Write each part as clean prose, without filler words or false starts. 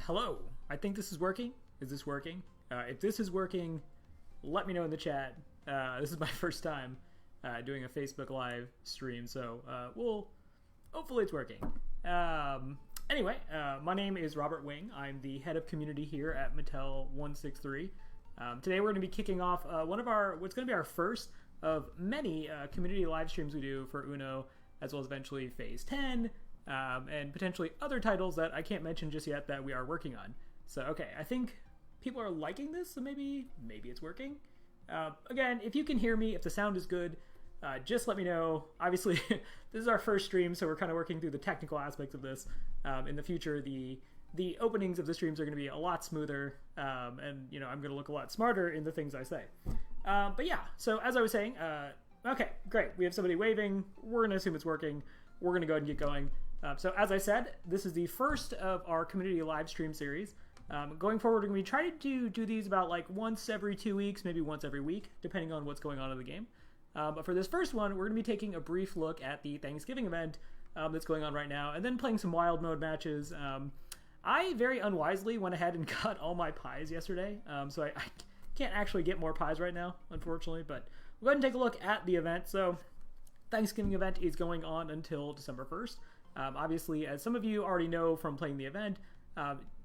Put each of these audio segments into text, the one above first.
Hello. I think this is working. Is this working? If this is working, let me know in the chat. This is my first time doing a Facebook Live stream, so hopefully it's working. Anyway, my name is Robert Wing. I'm the head of community here at Mattel 163. Today we're going to be kicking off what's going to be our first of many community live streams we do for Uno, as well as eventually Phase 10, and potentially other titles that I can't mention just yet that we are working on. So, okay, I think people are liking this, so maybe it's working. Again, if you can hear me, if the sound is good, just let me know. Obviously, this is our first stream, so we're kind of working through the technical aspects of this. In the future, the openings of the streams are going to be a lot smoother, and I'm going to look a lot smarter in the things I say. But yeah, so as I was saying, okay, great. We have somebody waving. We're going to assume it's working. We're going to go ahead and get going. So as I said, this is the first of our community live stream series. Going forward, we're going to be trying to do these about like once every 2 weeks, maybe once every week, depending on what's going on in the game. But for this first one, we're going to be taking a brief look at the Thanksgiving event that's going on right now, and then playing some wild mode matches. I very unwisely went ahead and got all my pies yesterday, so I can't actually get more pies right now, unfortunately, but we'll go ahead and take a look at the event. So Thanksgiving event is going on until December 1st. Obviously, as some of you already know from playing the event,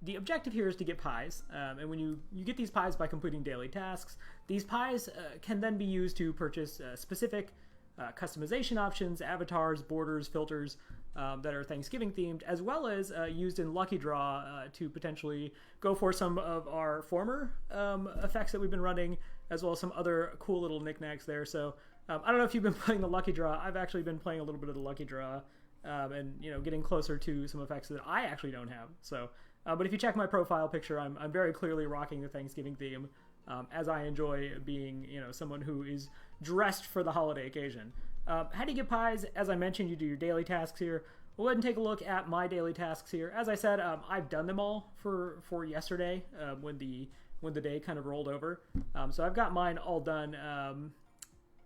the objective here is to get pies, and when you get these pies by completing daily tasks, these pies can then be used to purchase specific customization options, avatars, borders, filters that are Thanksgiving themed, as well as used in Lucky Draw to potentially go for some of our former effects that we've been running, as well as some other cool little knickknacks there. So I don't know if you've been playing the Lucky Draw. I've actually been playing a little bit of the Lucky Draw, and getting closer to some effects that I actually don't have. So, but if you check my profile picture, I'm very clearly rocking the Thanksgiving theme, as I enjoy being someone who is dressed for the holiday occasion. How do you get pies? As I mentioned, you do your daily tasks here. We'll go ahead and take a look at my daily tasks here. As I said, I've done them all for yesterday when the day kind of rolled over. So I've got mine all done.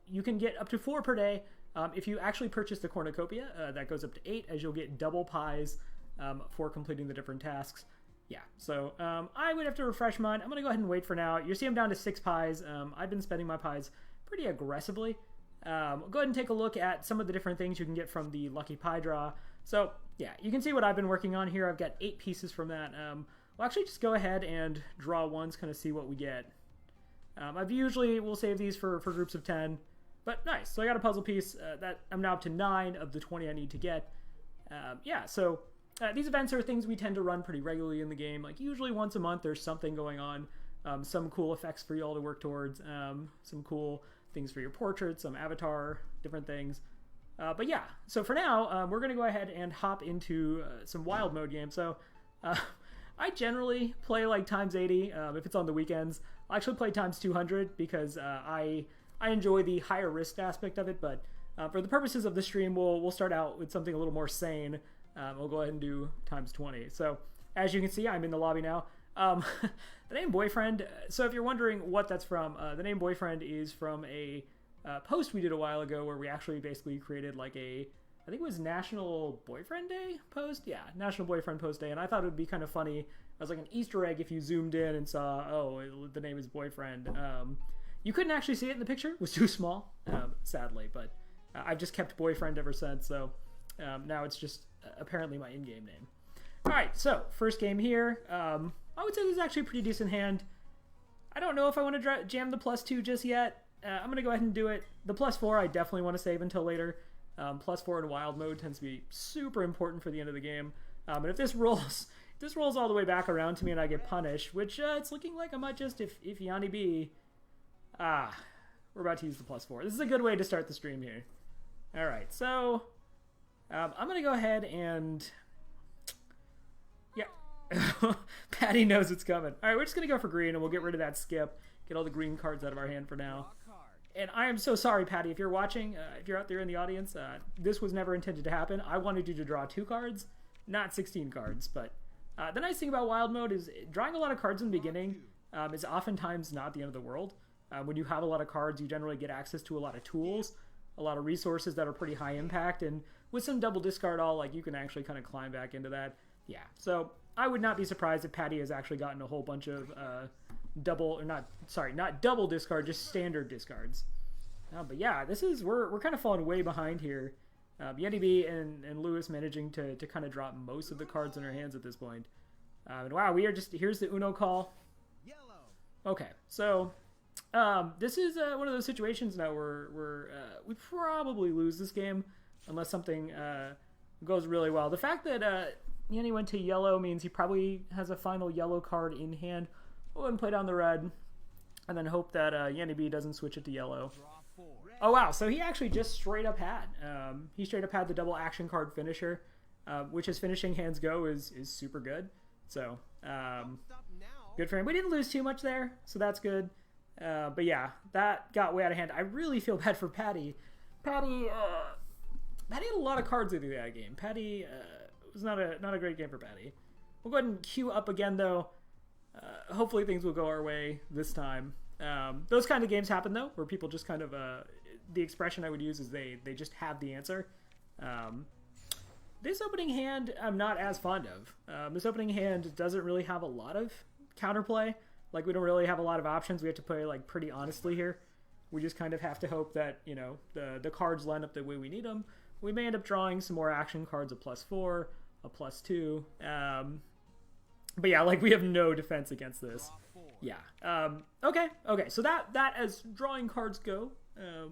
You can get up to 4 per day. If you actually purchase the cornucopia, that goes up to 8, as you'll get double pies for completing the different tasks. Yeah, so I would have to refresh mine. I'm going to go ahead and wait for now. You see I'm down to 6 pies. I've been spending my pies pretty aggressively. Go ahead and take a look at some of the different things you can get from the Lucky Pie Draw. So, yeah, you can see what I've been working on here. I've got 8 pieces from that. We'll actually just go ahead and draw ones, kind of see what we get. I've usually will save these for groups of 10. But nice. So I got a puzzle piece that I'm now up to 9 of the 20 I need to get. Yeah, so these events are things we tend to run pretty regularly in the game. Like usually once a month there's something going on. Some cool effects for you all to work towards. Some cool things for your portraits, some avatar, different things. But yeah, so for now, we're going to go ahead and hop into some wild mode games. So I generally play like times 80 if it's on the weekends. I'll actually play times 200 because I enjoy the higher risk aspect of it, but for the purposes of the stream, we'll start out with something a little more sane. We'll go ahead and do times 20. So as you can see, I'm in the lobby now. The name Boyfriend, so if you're wondering what that's from, the name Boyfriend is from a post we did a while ago where we actually basically created like I think it was National Boyfriend Day post? Yeah, National Boyfriend Post Day, and I thought it would be kind of funny as like an Easter egg if you zoomed in and saw, oh, the name is Boyfriend. You couldn't actually see it in the picture. It was too small, sadly, but I've just kept Boyfriend ever since, so now it's just apparently my in-game name. All right, so first game here. I would say this is actually a pretty decent hand. I don't know if I want to jam the +2 just yet. I'm going to go ahead and do it. The +4 I definitely want to save until later. +4 in wild mode tends to be super important for the end of the game. And if this rolls all the way back around to me and I get punished, which it's looking like I might just, if Yanni B... we're about to use the +4. This is a good way to start the stream here. Alright, so I'm going to go ahead and... Yeah. Patty knows it's coming. Alright, we're just going to go for green and we'll get rid of that skip. Get all the green cards out of our hand for now. And I am so sorry, Patty, if you're watching, if you're out there in the audience, this was never intended to happen. I wanted you to draw 2 cards, not 16 cards. But the nice thing about wild mode is drawing a lot of cards in the beginning is oftentimes not the end of the world. When you have a lot of cards, you generally get access to a lot of tools, a lot of resources that are pretty high impact, and with some double discard all, like you can actually kind of climb back into that. Yeah, so I would not be surprised if Patty has actually gotten a whole bunch of not double discard, just standard discards. But yeah, we're kind of falling way behind here. Yeti B and Lewis managing to kind of drop most of the cards in our hands at this point. And wow, here's the Uno call. Okay, so this is one of those situations now where we probably lose this game unless something goes really well. The fact that Yeti went to yellow means he probably has a final yellow card in hand. We'll go ahead and play down the red, and then hope that Yeti B doesn't switch it to yellow. Oh wow, so he actually just straight up had. He straight up had the double action card finisher, which as finishing hands go is super good. So good for him. We didn't lose too much there, so that's good. But yeah, that got way out of hand. I really feel bad for Patty. Patty had a lot of cards into that game. Patty was not a great game for Patty. We'll go ahead and queue up again though. Hopefully things will go our way this time. Those kind of games happen though, where people just kind of the expression I would use is they just have the answer. This opening hand I'm not as fond of. This opening hand doesn't really have a lot of counterplay. Like we don't really have a lot of options. We have to play like pretty honestly here. We just kind of have to hope that, you know, the cards line up the way we need them. We may end up drawing some more action cards, a +4, a +2. But yeah, like we have no defense against this. Yeah. Okay. So that as drawing cards go,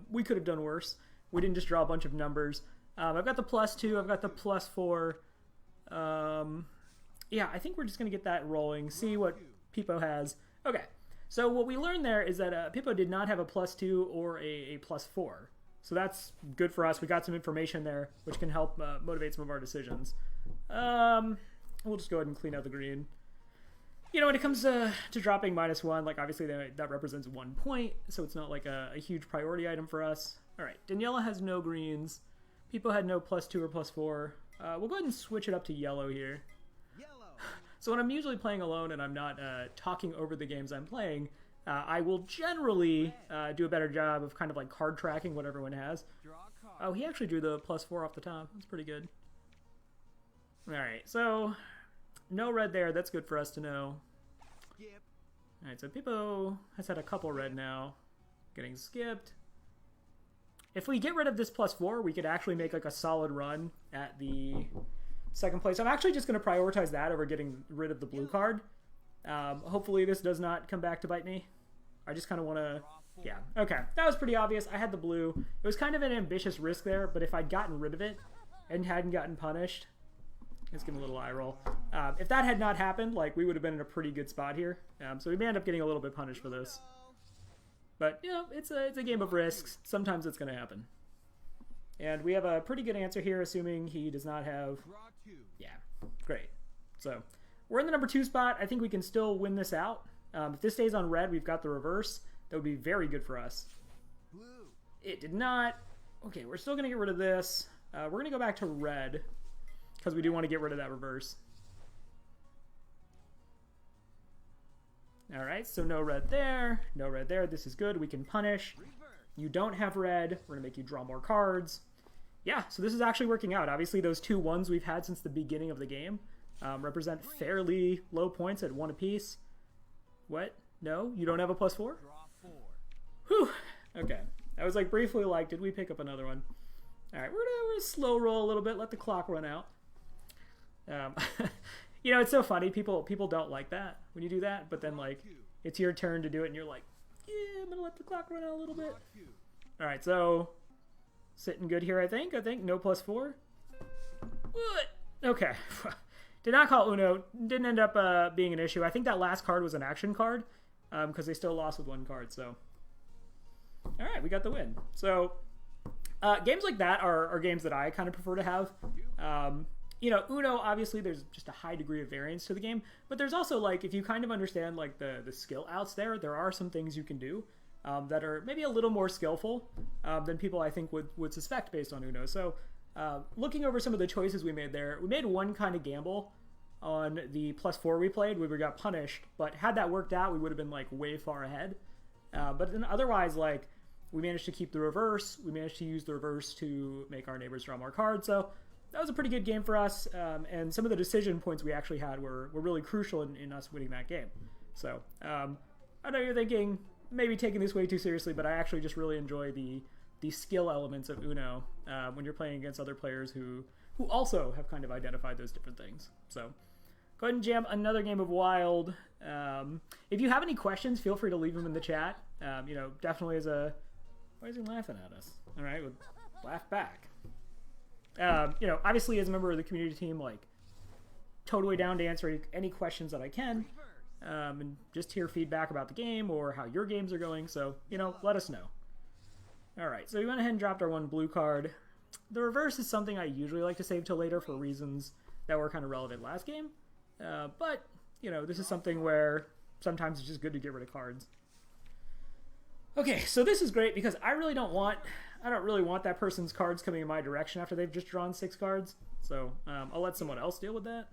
we could have done worse. We didn't just draw a bunch of numbers. I've got the +2. I've got the +4. Yeah, I think we're just gonna get that rolling. See what Peepo has. Okay. So what we learned there is that Peepo did not have a +2 or a +4. So that's good for us. We got some information there, which can help motivate some of our decisions. We'll just go ahead and clean out the green. You know, when it comes to dropping -1, like obviously that represents 1 point, so it's not like a huge priority item for us. All right, Daniela has no greens. Peepo had no +2 or +4. We'll go ahead and switch it up to yellow here. So when I'm usually playing alone and I'm not talking over the games I'm playing, I will generally do a better job of kind of like card tracking what everyone has. Oh, he actually drew the +4 off the top. That's pretty good. All right, so no red there. That's good for us to know. All right, so Peepo has had a couple red now. Getting skipped. If we get rid of this +4, we could actually make like a solid run at the second place. I'm actually just going to prioritize that over getting rid of the blue card. Hopefully this does not come back to bite me. I just kind of want to... Yeah, okay. That was pretty obvious. I had the blue. It was kind of an ambitious risk there, but if I'd gotten rid of it and hadn't gotten punished... Let's give him a little eye roll. If that had not happened, like, we would have been in a pretty good spot here. So we may end up getting a little bit punished for this. But, you know, it's a game of risks. Sometimes it's going to happen. And we have a pretty good answer here, assuming he does not have... Yeah, great. So, we're in the number 2 spot. I think we can still win this out. If this stays on red, we've got the reverse. That would be very good for us. It did not. Okay, we're still going to get rid of this. We're going to go back to red, because we do want to get rid of that reverse. All right, so no red there. No red there. This is good. We can punish. You don't have red. We're going to make you draw more cards. Yeah, so this is actually working out. Obviously, those 2 1s we've had since the beginning of the game represent fairly low points at 1 apiece. What? No? You don't have a +4? Whew. Okay. I was like briefly like, did we pick up another one? All right, we're gonna slow roll a little bit, let the clock run out. You know, it's so funny. People don't like that when you do that, but then like it's your turn to do it, and you're like, yeah, I'm gonna let the clock run out a little bit. All right, so sitting good here, I think. No +4. What? Okay. Did not call Uno. Didn't end up being an issue. I think that last card was an action card because they still lost with 1 card. So, all right, we got the win. So, games like that are games that I kind of prefer to have. You know, Uno, obviously, there's just a high degree of variance to the game. But there's also, like, if you kind of understand, like, the skill outs there are some things you can do that are maybe a little more skillful than people, I think, would suspect based on Uno. So, looking over some of the choices we made there, we made one kind of gamble on the +4 we played where we got punished. But had that worked out, we would have been, like, way far ahead. But then otherwise, like, we managed to keep the reverse. We managed to use the reverse to make our neighbors draw more cards. So, that was a pretty good game for us, and some of the decision points we actually had were really crucial in us winning that game. So I know you're thinking maybe taking this way too seriously, but I actually just really enjoy the skill elements of Uno when you're playing against other players who also have kind of identified those different things. So go ahead and jam another game of Wild. If you have any questions, feel free to leave them in the chat. You know, definitely as a... Why is he laughing at us? All right, we'll laugh back. You know, obviously as a member of the community team, like, totally down to answer any questions that I can, and just hear feedback about the game or how your games are going. So, you know, let us know. All right, so we went ahead and dropped our one blue card. The reverse is something I usually like to save till later for reasons that were kind of relevant last game. But, you know, this is something where sometimes it's just good to get rid of cards. Okay, so this is great because I don't really want that person's cards coming in my direction after they've just drawn 6 cards. So I'll let someone else deal with that.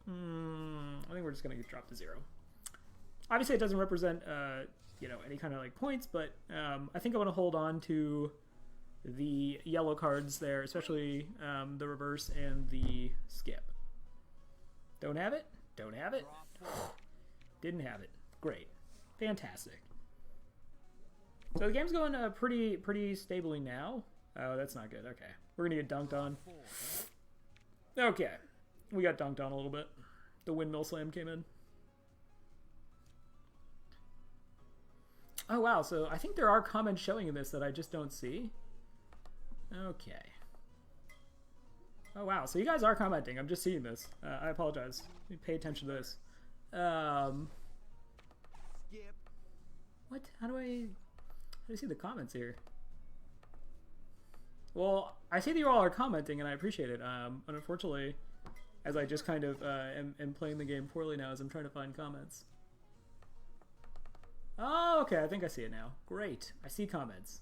I think we're just going to get dropped to 0. Obviously, it doesn't represent, you know, any kind of like points, but I think I want to hold on to the yellow cards there, especially the reverse and the skip. Don't have it? Don't have it? Didn't have it. Great. Fantastic. So the game's going pretty stably now. Oh, that's not good. Okay. We're going to get dunked on. Okay. We got dunked on a little bit. The windmill slam came in. Oh, wow. So I think there are comments showing in this that I just don't see. Okay. Oh, wow. So you guys are commenting. I'm just seeing this. I apologize. Let me pay attention to this. What? How do I see the comments here? Well, I see that you all are commenting, and I appreciate it. But unfortunately, as I just kind of am playing the game poorly now as I'm trying to find comments. Oh, okay. I think I see it now. Great. I see comments.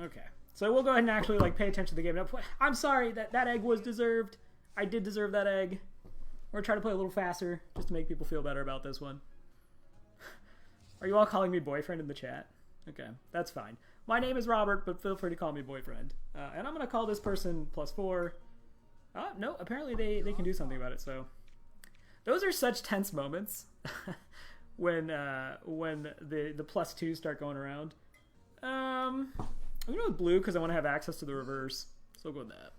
Okay. So we'll go ahead and actually like pay attention to the game. Now, I'm sorry that egg was deserved. I did deserve that egg. We're trying to play a little faster just to make people feel better about this one. Are you all calling me boyfriend in the chat? Okay, that's fine. My name is Robert, but feel free to call me boyfriend. And I'm going to call this person +4. No, apparently they can do something about it, so... Those are such tense moments when the +2s start going around. I'm going to go with blue because I want to have access to the reverse. So we'll go with that.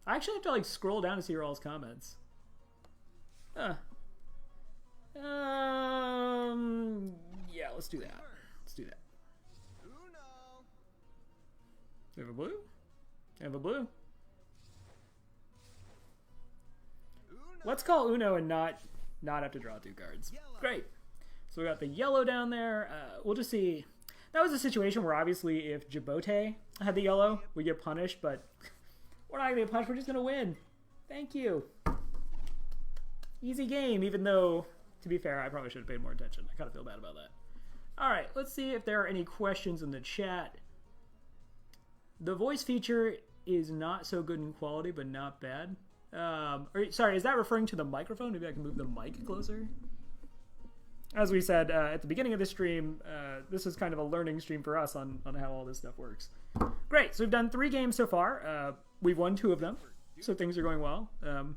I actually have to like scroll down to see your all's comments. Yeah, let's do that. Let's do that. We have a blue? We have a blue? Let's call Uno and not have to draw 2 cards. Great. So we got the yellow down there. We'll just see. That was a situation where obviously if Djibouti had the yellow, we get punished, but we're not going to get punished. We're just going to win. Thank you. Easy game, even though, to be fair, I probably should have paid more attention. I kind of feel bad about that. All right, let's see if there are any questions in the chat. The voice feature is not so good in quality, but not bad. Sorry, is that referring to the microphone? Maybe I can move the mic closer. As we said at the beginning of the stream, this is kind of a learning stream for us on how all this stuff works. Great, so we've done 3 games so far. We've won 2 of them, so things are going well. I'm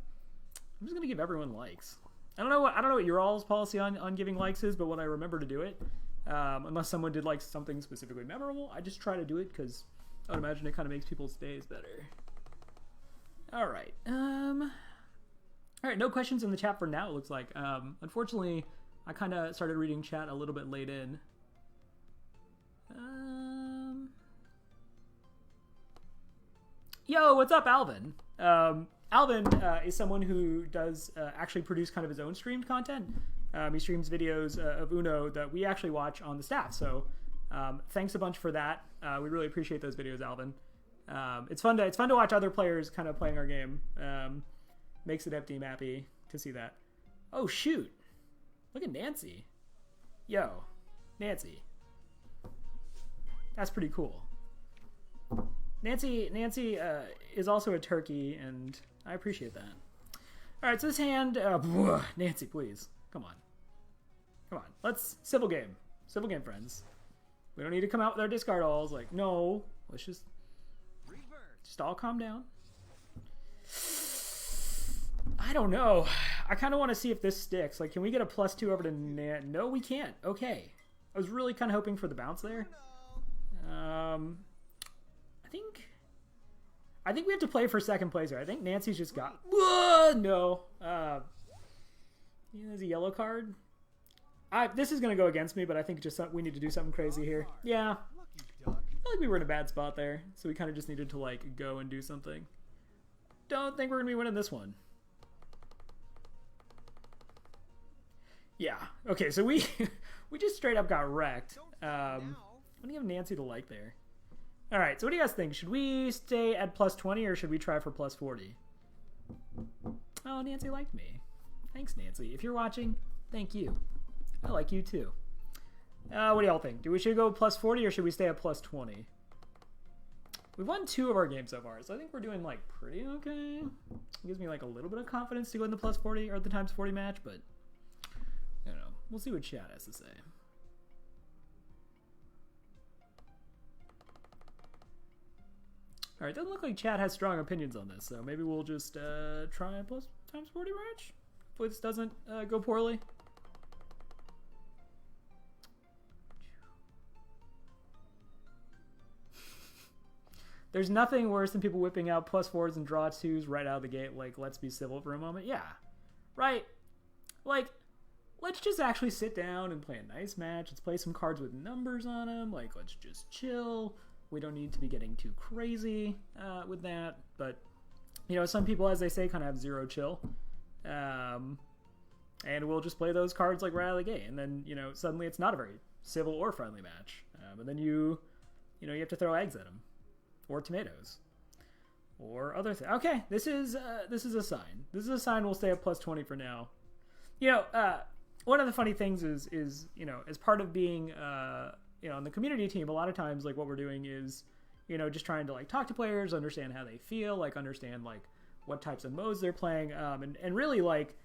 just gonna give everyone likes. I don't know what your all's policy on giving likes is, but when I remember to do it, unless someone did like something specifically memorable, I just try to do it because I would imagine it kind of makes people's days better. All right. All right. No questions in the chat for now. It looks like. Unfortunately, I kind of started reading chat a little bit late in. Yo, what's up, Alvin? Alvin is someone who does actually produce kind of his own streamed content. He streams videos of Uno that we actually watch on the staff. So thanks a bunch for that. We really appreciate those videos, Alvin. It's fun to watch other players kind of playing our game. Makes the dev team happy to see that. Oh shoot! Look at Nancy. Yo, Nancy. That's pretty cool. Nancy is also a turkey, and I appreciate that. All right, so this hand, Nancy, please, come on. Let's civil game, friends. We don't need to come out with our discard alls. Like, no. Let's just all calm down. I don't know. I kind of want to see if this sticks. Like, can we get a +2 over to Nan? No, we can't. Okay. I was really kind of hoping for the bounce there. I think we have to play for second place here. I think Nancy's just got... no. There's a yellow card. This is going to go against me, but I think just we need to do something crazy here. Yeah. I feel like we were in a bad spot there, so we kind of just needed to, like, go and do something. Don't think we're going to be winning this one. Yeah. Okay, so we just straight up got wrecked. I'm going to give Nancy the like there. All right, so what do you guys think? Should we stay at +20 or should we try for +40? Oh, Nancy liked me. Thanks, Nancy. If you're watching, thank you. I like you too. What do y'all think? Do we should go +40 or should we stay at +20? We've won 2 of our games so far, so I think we're doing like pretty okay. It gives me like a little bit of confidence to go in the +40 or the ×40 match, but I don't know. We'll see what chat has to say. Alright, doesn't look like chat has strong opinions on this, so maybe we'll just try a ×40 match. Hopefully this doesn't go poorly. There's nothing worse than people whipping out +4s and draw 2s right out of the gate, like, let's be civil for a moment. Yeah, right. Like, let's just actually sit down and play a nice match. Let's play some cards with numbers on them. Like, let's just chill. We don't need to be getting too crazy with that. But, you know, some people, as they say, kind of have zero chill. And we'll just play those cards, like, right out of the gate. And then, you know, suddenly it's not a very civil or friendly match. And then you have to throw eggs at them. Or tomatoes. Or other things. Okay, this is a sign. This is a sign we'll stay at +20 for now. You know, one of the funny things is you know, as part of being, you know, on the community team, a lot of times, like, what we're doing is, you know, just trying to, like, talk to players, understand how they feel, like, understand, like, what types of modes they're playing, and really, like,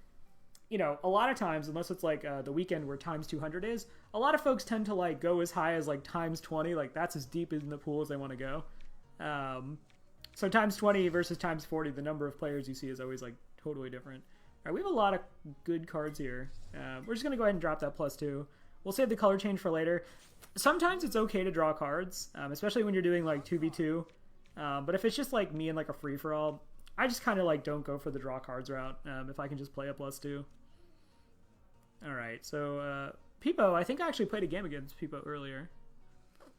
you know, a lot of times, unless it's, like, the weekend where ×200 is, a lot of folks tend to, like, go as high as, like, ×20, like, that's as deep in the pool as they want to go. So ×20 versus ×40, the number of players you see is always, like, totally different. All right, we have a lot of good cards here. We're just going to go ahead and drop that +2. We'll save the color change for later. Sometimes it's okay to draw cards, especially when you're doing, like, 2v2. But if it's just, like, me and, like, a free-for-all, I just kind of, like, don't go for the draw cards route if I can just play a +2. All right, so Peepo, I think I actually played a game against Peepo earlier.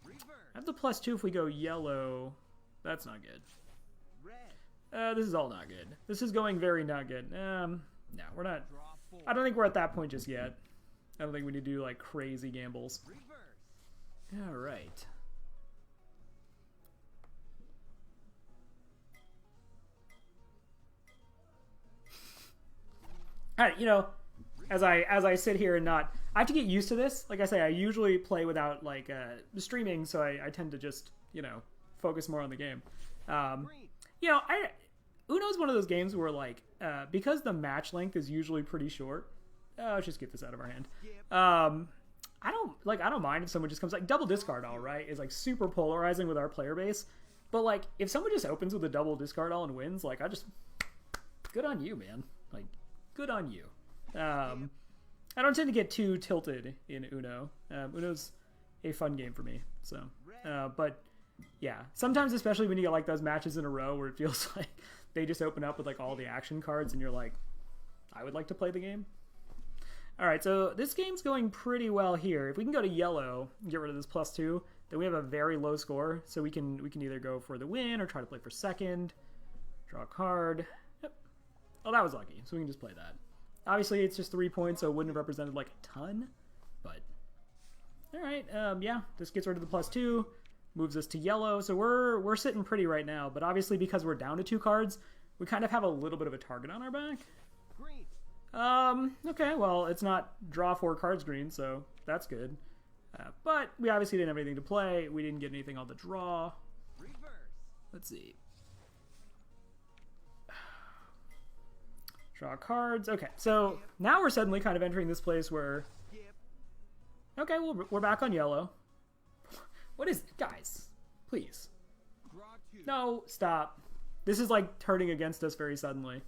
I have the +2 if we go yellow. That's not good. This is all not good. This is going very not good. No, we're not. I don't think we're at that point just yet. I don't think we need to do, like, crazy gambles. All right. All right, you know, as I sit here and not, I have to get used to this. Like I say, I usually play without, like, streaming, so I tend to just, you know, focus more on the game. You know, Uno's one of those games where, like, because the match length is usually pretty short. Let's just get this out of our hand. I don't mind if someone just comes, like, double discard all, right, is, like, super polarizing with our player base. But, like, if someone just opens with a double discard all and wins, like, good on you, man. Like, good on you. I don't tend to get too tilted in Uno. Uno's a fun game for me. So, but yeah, sometimes, especially when you get, like, those matches in a row where it feels like they just open up with, like, all the action cards and you're like, I would like to play the game. All right, so this game's going pretty well here. If we can go to yellow and get rid of this +2, then we have a very low score. So we can either go for the win or try to play for second. Draw a card. Yep. Oh, that was lucky. So we can just play that. Obviously, it's just 3 points, so it wouldn't have represented, like, a ton. But, all right, yeah, this gets rid of the +2, moves us to yellow. So we're sitting pretty right now. But obviously, because we're down to 2 cards, we kind of have a little bit of a target on our back. Green. Okay, well, it's not draw 4 cards green, so that's good. But we obviously didn't have anything to play. We didn't get anything on the draw. Reverse. Let's see. Draw cards. Okay, so now we're suddenly kind of entering this place where... Okay, well, we're back on yellow. What is... Guys, please. No, stop. This is, like, turning against us very suddenly.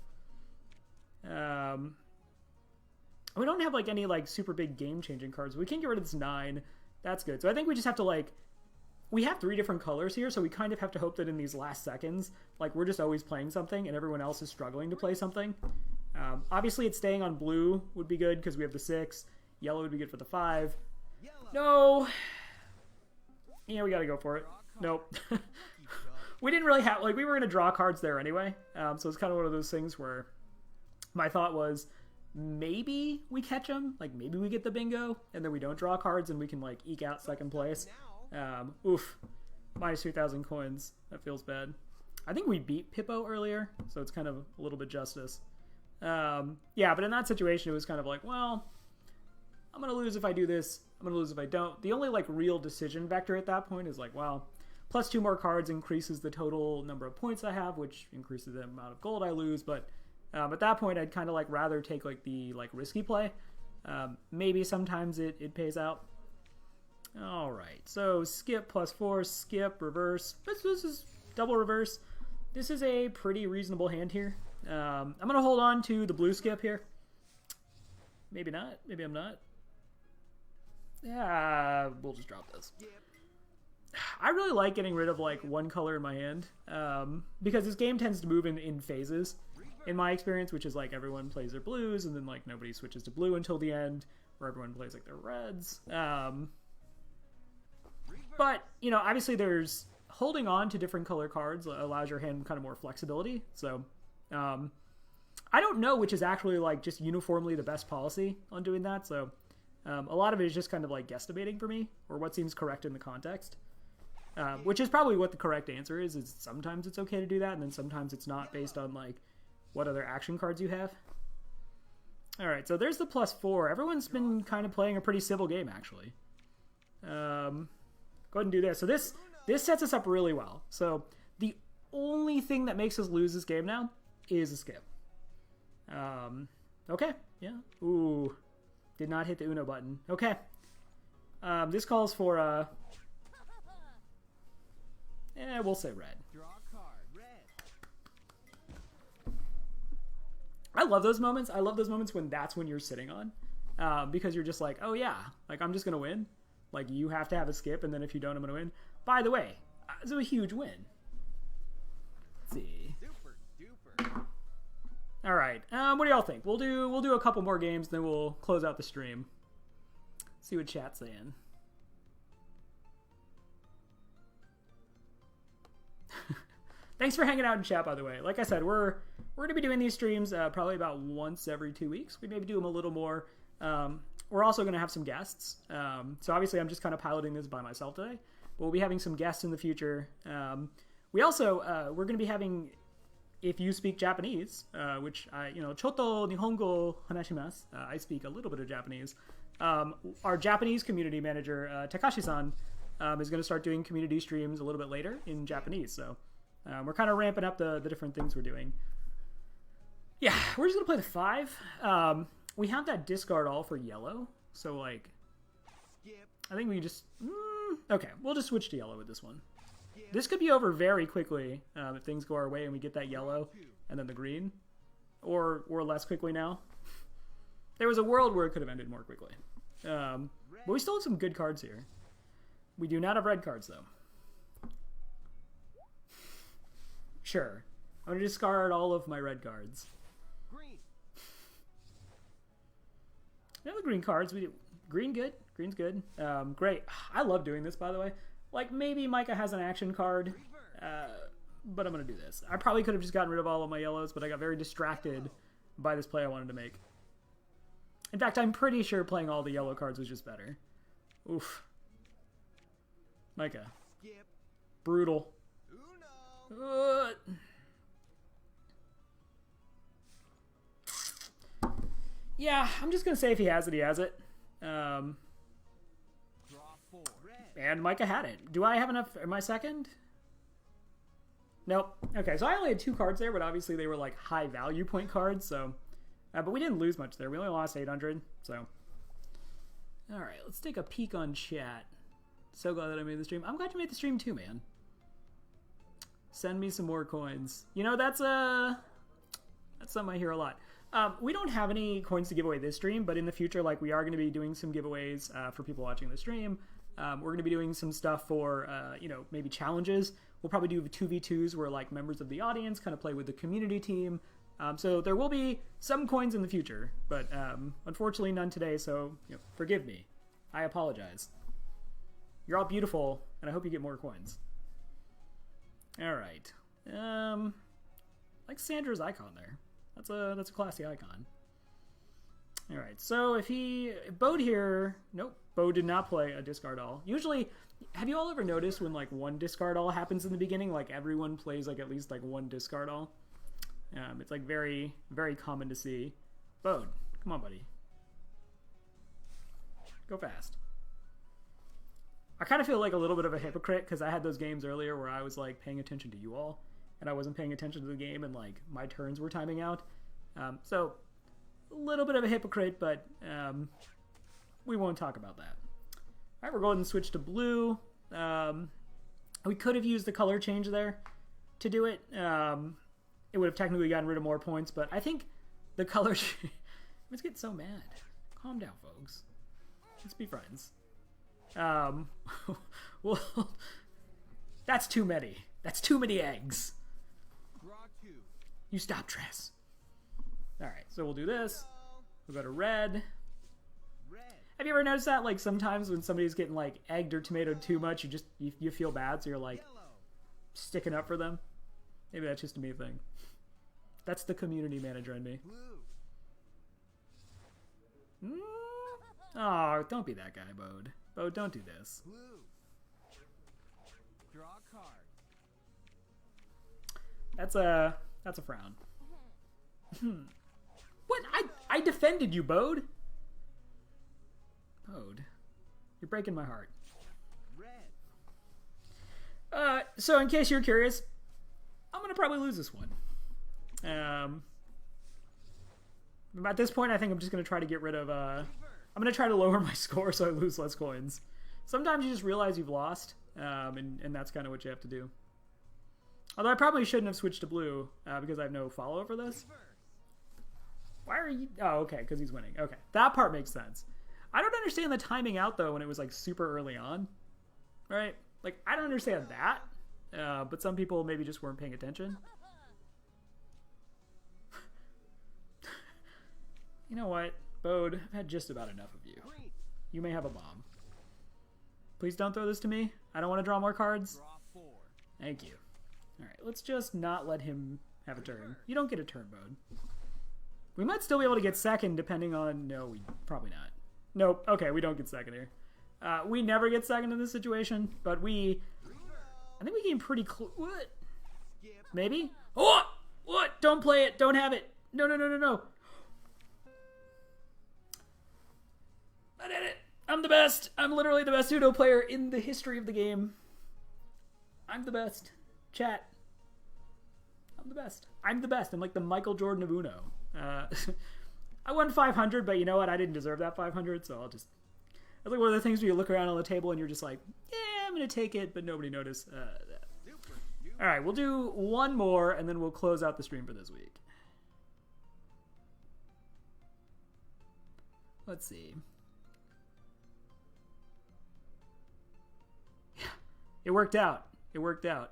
We don't have, like, any, like, super big game-changing cards. We can get rid of this 9. That's good. So I think we just have to, like... We have 3 different colors here, so we kind of have to hope that in these last seconds, like, we're just always playing something, and everyone else is struggling to play something. Obviously, it's staying on blue would be good, because we have the 6. Yellow would be good for the 5. No! Yeah, we gotta go for it. Nope. We didn't really have... Like, we were gonna draw cards there anyway, so it's kind of one of those things where my thought was, maybe we catch them, like, maybe we get the bingo, and then we don't draw cards, and we can, like, eke out second place. Oof. Minus 3,000 coins. That feels bad. I think we beat Pippo earlier, so it's kind of a little bit justice. Yeah, but in that situation, it was kind of like, well, I'm going to lose if I do this. I'm going to lose if I don't. The only, like, real decision vector at that point is like, well, plus 2 more cards increases the total number of points I have, which increases the amount of gold I lose. But at that point, I'd kind of, like, rather take, like, the, like, risky play. Maybe sometimes it pays out. All right, so skip plus 4, skip, reverse. This is double reverse. This is a pretty reasonable hand here. I'm going to hold on to the blue skip here. Maybe not. Maybe I'm not. Yeah, we'll just drop this. I really like getting rid of, like, one color in my hand, because this game tends to move in phases, in my experience, which is, like, everyone plays their blues, and then, like, nobody switches to blue until the end, or everyone plays, like, their reds. But, you know, obviously there's... Holding on to different color cards allows your hand kind of more flexibility, so... I don't know which is actually, like, just uniformly the best policy on doing that, so... a lot of it is just kind of, like, guesstimating for me, or what seems correct in the context. Which is probably what the correct answer is sometimes it's okay to do that, and then sometimes it's not, based on, like, what other action cards you have. Alright, so there's the plus 4. Everyone's been kind of playing a pretty civil game, actually. Go ahead and do this. So this sets us up really well. So the only thing that makes us lose this game now is a skip. Okay, yeah. Ooh, did not hit the Uno button. Okay. This calls for, we'll say red. Draw a card. Red. I love those moments. I love those moments when that's when you're sitting on. Because you're just like, oh yeah, like, I'm just going to win. Like, you have to have a skip, and then if you don't, I'm going to win. By the way, this is a huge win. Let's see. Super duper. All right. What do y'all think? We'll do a couple more games, then we'll close out the stream. See what chat's saying. Thanks for hanging out in chat, by the way. Like I said, we're going to be doing these streams probably about once every 2 weeks. We maybe do them a little more. We're also going to have some guests. So obviously I'm just kind of piloting this by myself today. But we'll be having some guests in the future. We also, we're going to be having, if you speak Japanese, which I, choto nihongo hanashimasu. I speak a little bit of Japanese. Our Japanese community manager, Takashi-san, is going to start doing community streams a little bit later in Japanese. So we're kind of ramping up the different things we're doing. Yeah, we're just going to play the 5. We have that discard all for yellow, so, like, I think we can just... okay, we'll just switch to yellow with this one. This could be over very quickly if things go our way and we get that yellow and then the green. Or less quickly now. There was a world where it could have ended more quickly. But we still have some good cards here. We do not have red cards, though. Sure. I'm going to discard all of my red cards. No, the green cards. We do. Green good. Green's good. Great. I love doing this, by the way. Like, maybe Micah has an action card, but I'm going to do this. I probably could have just gotten rid of all of my yellows, but I got very distracted by this play I wanted to make. In fact, I'm pretty sure playing all the yellow cards was just better. Oof. Micah. Brutal. Yeah, I'm just going to say if he has it, he has it. And Micah had it. Do I have enough? Am I second? Nope. Okay, so I only had 2 cards there, but obviously they were, like, high value point cards, so... but we didn't lose much there. We only lost 800, so... Alright, let's take a peek on chat. So glad that I made the stream. I'm glad you made the stream too, man. Send me some more coins. You know, that's something I hear a lot. We don't have any coins to give away this stream, but in the future, like, we are going to be doing some giveaways for people watching the stream. We're going to be doing some stuff for, you know, maybe challenges. We'll probably do 2v2s where, like, members of the audience kind of play with the community team. So there will be some coins in the future, but unfortunately none today, so you know, forgive me. I apologize. You're all beautiful, and I hope you get more coins. All right. Like Sandra's icon there. That's a classy icon. All right. So if Bode here, nope. Bode did not play a discard all. Usually, have you all ever noticed when like one discard all happens in the beginning, like everyone plays like at least like one discard all? It's like very, very common to see. Bode, come on, buddy. Go fast. I kind of feel like a little bit of a hypocrite because I had those games earlier where I was like paying attention to you all and I wasn't paying attention to the game and like my turns were timing out. So a little bit of a hypocrite, but we won't talk about that. All right, we're going to switch to blue. We could have used the color change there to do it. It would have technically gotten rid of more points, but I think the color... Let's get so mad. Calm down, folks. Let's be friends. Well, that's too many. That's too many eggs. Draw 2. You stop, Tress. Alright, so we'll do this. We'll go to red. Red. Have you ever noticed that? Like, sometimes when somebody's getting, like, egged or tomatoed too much, you feel bad, so you're, like, Yellow. sticking up for them? Maybe that's just a me thing. That's the community manager in me. Blue. Oh, don't be that guy, Bode. Bode, don't do this. Blue. Draw a card. That's a frown. What? I defended you, Bode. Bode, you're breaking my heart. Red. So in case you're curious, I'm gonna probably lose this one. At this point, I think I'm just gonna try to get rid of. I'm gonna try to lower my score so I lose less coins. Sometimes you just realize you've lost, and that's kind of what you have to do. Although I probably shouldn't have switched to blue because I have no follow-up for this. Why are you... Oh, okay, because he's winning. Okay, that part makes sense. I don't understand the timing out, though, when it was, like, super early on. Right? Like, I don't understand that. But some people maybe just weren't paying attention. You know what, Bode? I've had just about enough of you. You may have a bomb. Please don't throw this to me. I don't want to draw more cards. Draw 4. Thank you. Alright, let's just not let him have a turn. You don't get a turn, Bode. We might still be able to get second depending on... No, we probably not. Nope. Okay, we don't get second here. We never get second in this situation, but we... I think we came pretty close. What? Maybe? Oh! What? Don't play it. Don't have it. No, no, no, no, no. I did it. I'm the best. I'm literally the best Uno player in the history of the game. I'm the best. Chat. I'm the best. I'm the best. I'm like the Michael Jordan of Uno. I won 500, but you know what? I didn't deserve that 500, so I'll just... That's like one of the things where you look around on the table and you're just like, yeah, I'm going to take it, but nobody noticed. All right, we'll do one more, and then we'll close out the stream for this week. Let's see. Yeah, it worked out. It worked out.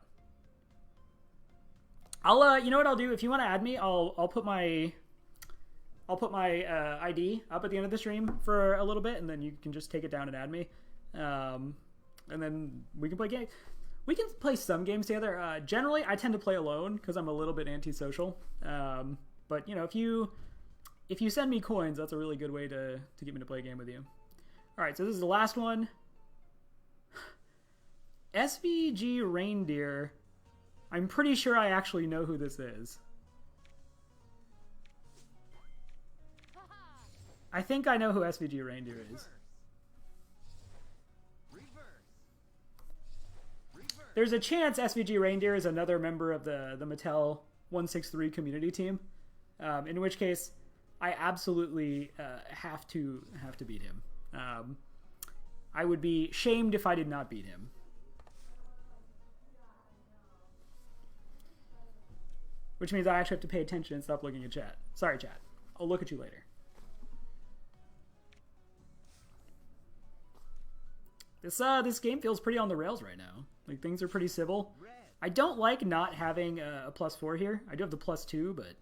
I'll you know what I'll do? If you want to add me, I'll put my ID up at the end of the stream for a little bit, and then you can just take it down and add me, and then we can play games. We can play some games together. Generally, I tend to play alone because I'm a little bit antisocial. But you know, if you send me coins, that's a really good way to get me to play a game with you. All right, so this is the last one. SVG Reindeer. I'm pretty sure I actually know who this is. I think I know who SVG Reindeer is. There's a chance SVG Reindeer is another member of the Mattel 163 community team, in which case I absolutely have to beat him. I would be shamed if I did not beat him. Which means I actually have to pay attention and stop looking at chat. Sorry, chat. I'll look at you later. This game feels pretty on the rails right now. Like, things are pretty civil. I don't like not having a +4 here. I do have the +2, but...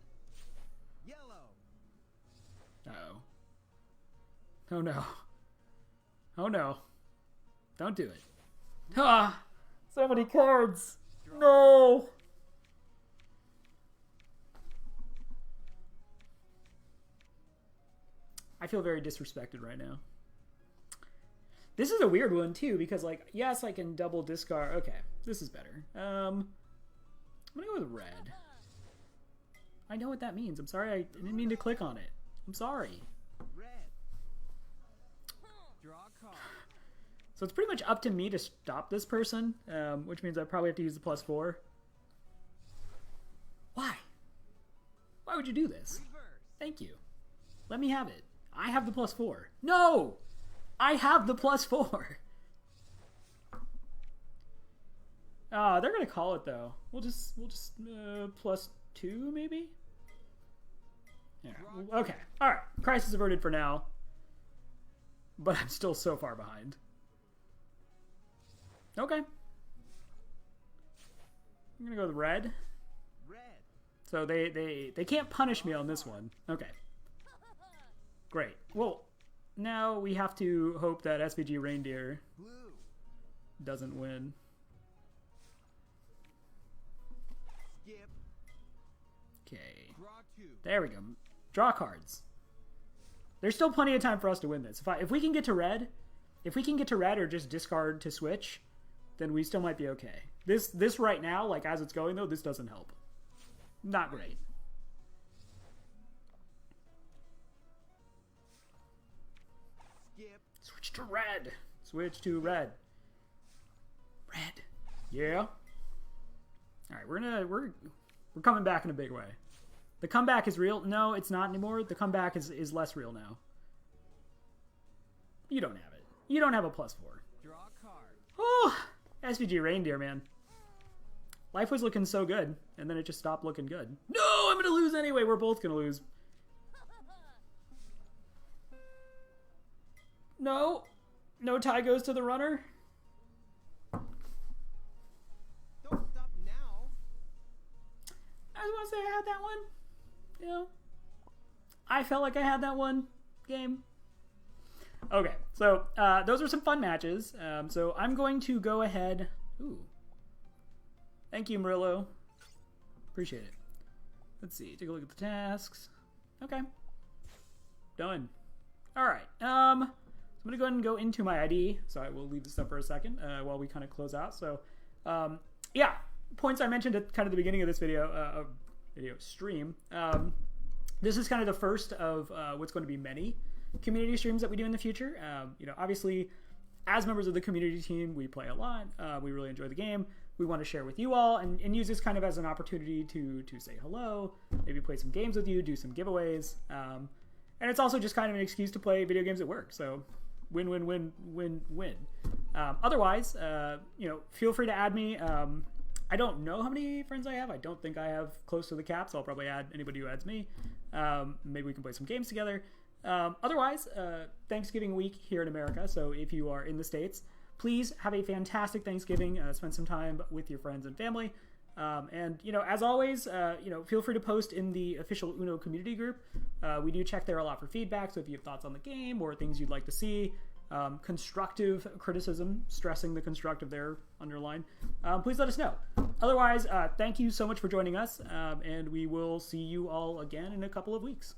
Yellow. Uh-oh. Oh no. Oh no. Don't do it. Ah! So many cards! No! I feel very disrespected right now. This is a weird one too, because like, yes, I can double discard. Okay, this is better. I'm gonna go with red. I know what that means. I'm sorry, I didn't mean to click on it. I'm sorry. Red. Draw a card. So it's pretty much up to me to stop this person, which means I probably have to use the +4. Why? Why would you do this? Reverse. Thank you. Let me have it. I have the +4. No! I have the +4. Ah, they're gonna call it though. We'll just +2 maybe. Yeah. Okay. All right. Crisis averted for now. But I'm still so far behind. Okay. I'm gonna go with red. Red. So they can't punish me on this one. Okay. Great. Well, now we have to hope that SVG Reindeer Blue. doesn't win. Skip. Okay. Draw 2. There we go. Draw cards. There's still plenty of time for us to win this. If we can get to red, or just discard to switch, then we still might be okay. This right now, like as it's going though, this doesn't help. Not great. Skip. Switch to red. Switch to red. Red. Yeah. All right, we're coming back in a big way. The comeback is real. No, it's not anymore. The comeback is less real now. You don't have it. You don't have a +4. Draw a card. Oh, SVG Reindeer, man. Life was looking so good, and then it just stopped looking good. No, I'm gonna lose anyway. We're both gonna lose. No. No tie goes to the runner. Don't stop now. I was gonna say I had that one. You know, I felt like I had that one game. Okay, so those are some fun matches. So I'm going to go ahead. Ooh. Thank you, Murillo. Appreciate it. Let's see. Take a look at the tasks. Okay. Done. All right. So I'm gonna go ahead and go into my ID. So I will leave this up for a second while we kind of close out. So yeah, points I mentioned at kind of the beginning of this video stream. This is kind of the first of what's going to be many community streams that we do in the future. You know, obviously, as members of the community team, we play a lot. We really enjoy the game. We want to share with you all and use this kind of as an opportunity to say hello, maybe play some games with you, do some giveaways. And it's also just kind of an excuse to play video games at work. So win, win, win, win, win. Otherwise, you know, feel free to add me. I don't know how many friends I have. I don't think I have close to the cap, so I'll probably add anybody who adds me. Maybe we can play some games together. Otherwise, Thanksgiving week here in America, so if you are in the States, please have a fantastic Thanksgiving. Spend some time with your friends and family. And, you know, as always, you know, feel free to post in the official Uno community group. We do check there a lot for feedback, so if you have thoughts on the game or things you'd like to see, constructive criticism, stressing the constructive there, underline, please let us know. Otherwise, thank you so much for joining us, and we will see you all again in a couple of weeks.